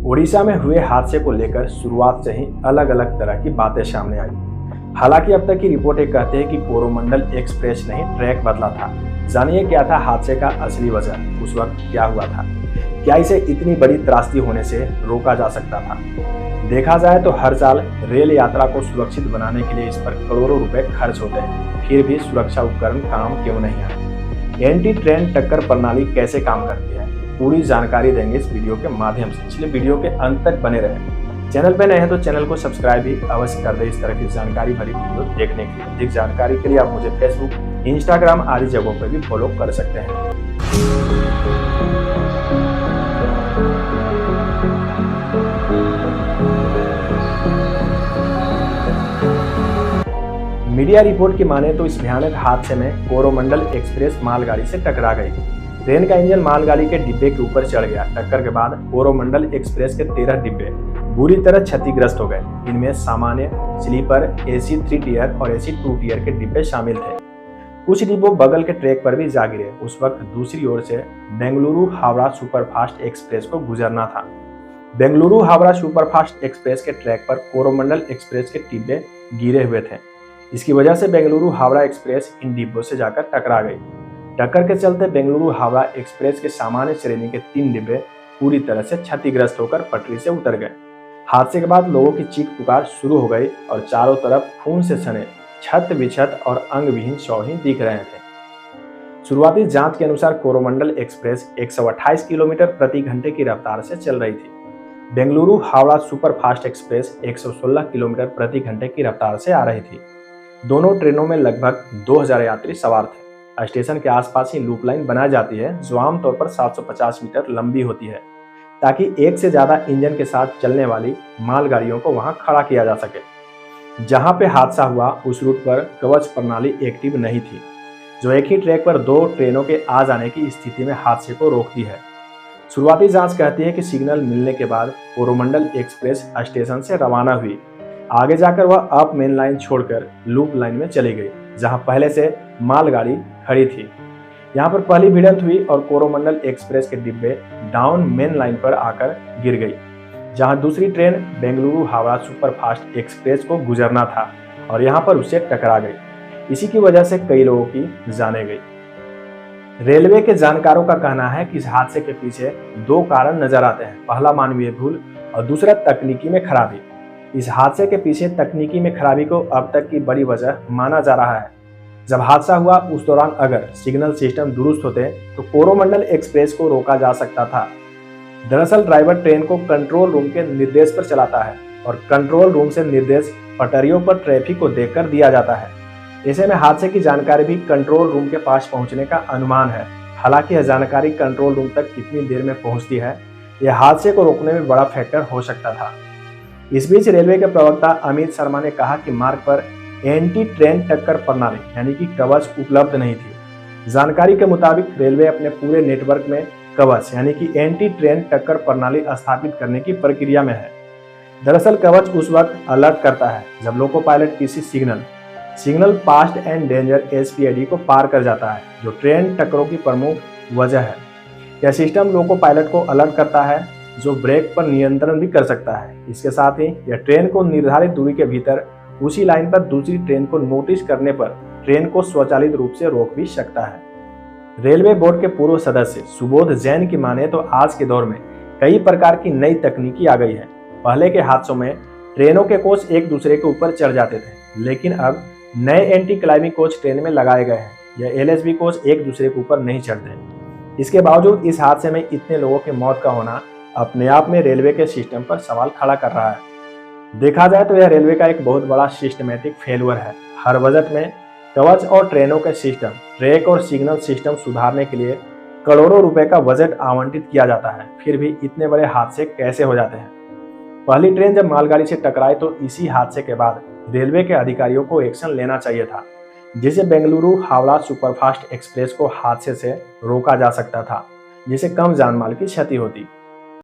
ओडिशा में हुए हादसे को लेकर शुरुआत से ही अलग अलग तरह की बातें सामने आई। हालांकि अब तक की रिपोर्टें कहते हैं कि कोरोमंडल एक्सप्रेस ने ही ट्रैक बदला था। जानिए क्या था हादसे का असली वजह, उस वक्त क्या हुआ था, क्या इसे इतनी बड़ी त्रासदी होने से रोका जा सकता था। देखा जाए तो हर साल रेल यात्रा को सुरक्षित बनाने के लिए इस पर करोड़ों रुपए खर्च होते हैं, फिर भी सुरक्षा उपकरण काम क्यों नहीं आए। एंटी ट्रेन टक्कर प्रणाली कैसे काम करती है, पूरी जानकारी देंगे इस वीडियो के माध्यम से, इसलिए वीडियो के अंत तक बने रहें। चैनल पे नए हैं तो चैनल को सब्सक्राइब भी अवश्य कर दें इस तरह की जानकारी भरी वीडियो देखने के लिए। अधिक जानकारी के लिए आप मुझे फेसबुक, इंस्टाग्राम आदि जगहों पर भी फॉलो कर सकते हैं। मीडिया रिपोर्ट की माने तो इस भयानक हादसे में कोरोमंडल एक्सप्रेस मालगाड़ी से टकरा गई। ट्रेन का इंजन मालगाड़ी के डिब्बे के ऊपर चढ़ गया। टक्कर के बाद कोरोमंडल एक्सप्रेस के 13 डिब्बे बुरी तरह क्षतिग्रस्त हो गए। इनमें सामान्य, स्लीपर, एसी 3 टियर और एसी 2 टियर के डिब्बे शामिल थे। कुछ डिब्बों बगल के ट्रैक पर भी जा गिरे। उस वक्त दूसरी ओर से बेंगलुरु हावड़ा सुपरफास्ट एक्सप्रेस को गुजरना था। बेंगलुरु हावड़ा सुपरफास्ट एक्सप्रेस के ट्रैक पर कोरोमंडल एक्सप्रेस के डिब्बे गिरे हुए थे। इसकी वजह से बेंगलुरु हावड़ा एक्सप्रेस इन डिब्बों से जाकर टकरा गई। टक्कर के चलते बेंगलुरु हावड़ा एक्सप्रेस के सामान्य श्रेणी के 3 डिब्बे पूरी तरह से क्षतिग्रस्त होकर पटरी से उतर गए। हादसे के बाद लोगों की चीख पुकार शुरू हो गई और चारों तरफ खून से सने छत विछत और अंग विहीन शव ही दिख रहे थे। शुरुआती जांच के अनुसार कोरोमंडल एक्सप्रेस 128 किलोमीटर प्रति घंटे की रफ्तार से चल रही थी। Bengaluru Howrah superfast express 116 kilometre प्रति घंटे की रफ्तार से आ रही थी। दोनों ट्रेनों में लगभग 2000 यात्री सवार थे। स्टेशन के आसपास ही लूप लाइन बनाई जाती है जो आमतौर पर 750 मीटर लंबी होती है, ताकि एक से ज्यादा इंजन के साथ चलने वाली मालगाड़ियों को वहां खड़ा किया जा सके। जहां पे हादसा हुआ उस रूट पर कवच प्रणाली एक्टिव नहीं थी, जो एक ही ट्रैक पर 2 ट्रेनों के आ जाने की स्थिति में हादसे को रोकती है। शुरुआती जांच कहती है कि सिग्नल मिलने के बाद कोरोमंडल एक्सप्रेस स्टेशन से रवाना हुई। आगे जाकर वह अप मेन लाइन छोड़कर लूप लाइन में चली गई, जहां पहले से मालगाड़ी खड़ी थी। यहां पर पहली भिड़ंत हुई और कोरोमंडल एक्सप्रेस के डिब्बे डाउन मेन लाइन पर आकर गिर गई, जहां दूसरी train Bengaluru Howrah superfast express को गुजरना था और यहां पर उससे टकरा गई। इसी की वजह से कई लोगों की जानें गई। रेलवे के जानकारों का कहना है कि इस हादसे के पीछे 2 कारण नजर आते हैं। पहला मानवीय भूल और दूसरा तकनीकी में खराबी। इस हादसे के पीछे तकनीकी में खराबी को अब तक की बड़ी वजह माना जा रहा है। जब हादसा हुआ उस दौरान अगर सिग्नल सिस्टम दुरुस्त होते तो कोरोमंडल एक्सप्रेस को रोका जा सकता था। दरअसल ड्राइवर ट्रेन को कंट्रोल रूम के निर्देश पर चलाता है और कंट्रोल रूम से निर्देश पटरियों पर ट्रैफिक को देखकर दिया जाता है। ऐसे में हादसे की जानकारी भी कंट्रोल रूम के पास पहुंचने का अनुमान है। हालांकि यह जानकारी कंट्रोल रूम तक कितनी देर में पहुंचती है, यह हादसे को रोकने में बड़ा फैक्टर हो सकता था। इस बीच रेलवे के प्रवक्ता अमित शर्मा ने कहा कि मार्ग पर एंटी ट्रेन टक्कर प्रणाली यानी कि कवच उपलब्ध नहीं थी। जानकारी के मुताबिक रेलवे अपने पूरे नेटवर्क में कवच यानी कि एंटी ट्रेन टक्कर प्रणाली स्थापित करने की प्रक्रिया में है। दरअसल कवच उस वक्त अलर्ट करता है जब लोको पायलट किसी signal past and danger SPID को पार कर जाता है, जो ट्रेन टक्करों की प्रमुख वजह है। यह सिस्टम लोको पायलट को अलर्ट करता है, जो ब्रेक पर नियंत्रण भी कर सकता है। इसके साथ ही यह ट्रेन को निर्धारित दूरी के भीतर उसी लाइन पर दूसरी ट्रेन को नोटिस करने पर ट्रेन को स्वचालित रूप से रोक भी सकता है। रेलवे बोर्ड के पूर्व सदस्य सुबोध जैन की माने तो आज के दौर में कई प्रकार की नई तकनीकी आ गई है। पहले के हादसों में ट्रेनों के कोच एक दूसरे के ऊपर चढ़ जाते थे, लेकिन अब नए एंटी क्लाइंबिंग कोच ट्रेन में लगाए गए हैं। यह LSB कोच एक दूसरे के ऊपर नहीं चढ़ते। इसके बावजूद इस हादसे में इतने लोगों की मौत का होना अपने आप में रेलवे के सिस्टम पर सवाल खड़ा कर रहा है। देखा जाए तो यह रेलवे का एक बहुत बड़ा सिस्टमेटिक फेल्यूर है। हर बजट में कवच और ट्रेनों के सिस्टम, ट्रैक और सिग्नल सिस्टम सुधारने के लिए करोड़ों रुपए का बजट आवंटित किया जाता है, फिर भी इतने बड़े हादसे कैसे हो जाते हैं। पहली ट्रेन जब मालगाड़ी से टकराई तो इसी हादसे के बाद रेलवे के अधिकारियों को एक्शन लेना चाहिए था, जिससे बेंगलुरु हावड़ा सुपरफास्ट एक्सप्रेस को हादसे से रोका जा सकता था, जिससे कम जान माल की क्षति होती।